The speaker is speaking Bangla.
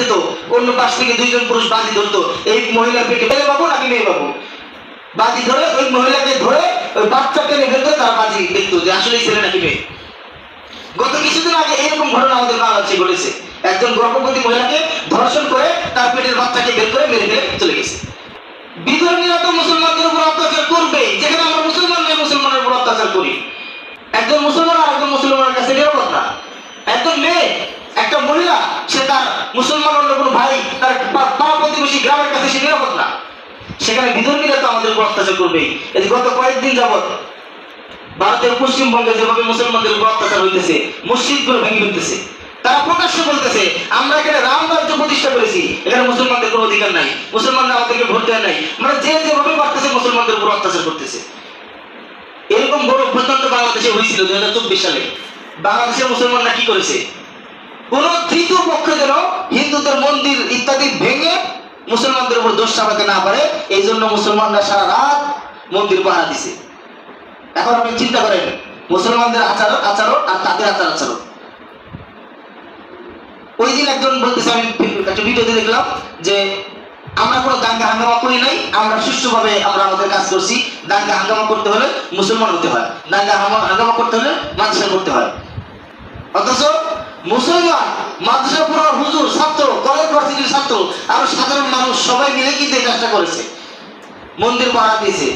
যেত, অন্য পাশ থেকে দুইজন পুরুষ বাজি ধরতো, এই মহিলার পেটে মেয়ে বাবু নাকি মেয়ে বাবু, বাজি ধরে ওই মহিলাকে ধরে ওই বাচ্চা টেনে ফেলতে তারা বাজি দেখতো যে আসলে ছেলে নাকি মেয়ে। গত কিছুদিন আগে এরকম ঘটনা আমাদের বাংলাদেশে ঘটেছে। একজন গর্ভবতী মহিলাকে ধর্ষণ করে তার পেটের বাচ্চাকে বের করে মেরে ফেলে চলে গেছে। বিধর্মীরা তো মুসলমানদের উপর অত্যাচার করবে, যেখানে আমরা মুসলমান নয় মুসলমানের উপর অত্যাচার করি। একজন মুসলমান আর একজন মুসলমানের কাছে নিরাপদ না। একজন মেয়ে, একটা মহিলা, সে তার মুসলমান অন্য কোনো ভাই, তার পাড়া প্রতিবেশী গ্রামের কাছে সে নিরাপদ না। সেখানে বিধর্মীরা তো আমাদের উপর অত্যাচার করবেই। এই গত কয়েকদিন যাবৎ ভারতের পশ্চিমবঙ্গে যেভাবে মুসলমানদের উপর অত্যাচার হইতেছে, মসজিদগুলো ভেঙে ফেলতেছে, তারা প্রকাশ্যে বলতেছে আমরা এখানে রাম রাজ্য প্রতিষ্ঠা করেছি, এখানে মুসলমানদের কোনো অধিকার নাই, মুসলমানরা আমাদেরকে ভোট দেয় নাই। মানে যে যেভাবে পারতেছে মুসলমানদের উপর অত্যাচার করতেছে। এরকম বড় অভ্যুত্থান বাংলাদেশে হয়েছিল 2024 সালে। বাংলাদেশের মুসলমানরা কি করেছে? কোন তৃতীয় পক্ষ যেন হিন্দুদের মন্দির ইত্যাদি ভেঙে মুসলমানদের উপর দোষ চাপাতে না পারে, এই জন্য মুসলমানরা সারা রাত মন্দির পাহারা দিছে। এখন আপনি চিন্তা করেন মুসলমানদের আচরণ আর তাদের আচরণ। ওই দিন একজন বলতেছে, আমি একটা ভিডিওতে দেখলাম যে আমরা কোনো দাঙ্গা হাঙ্গামা করি নাই, আমরা সুষ্ঠুভাবে আমরা আমাদের কাজ করছি। দাঙ্গা হাঙ্গামা করতে হলে মুসলমান হতে হয়, দাঙ্গা হাঙ্গামা করতে হলে মাদ্রাসা করতে হয়। অথচ মুসলমান, মাদ্রাসা পড়ার হুজুর, ছাত্র, কলেজ ভার্সিটির ছাত্র আর সাধারণ মানুষ সবাই মিলে কিন্তু এই কাজটা করেছে, মন্দির পাহারা দিয়েছে।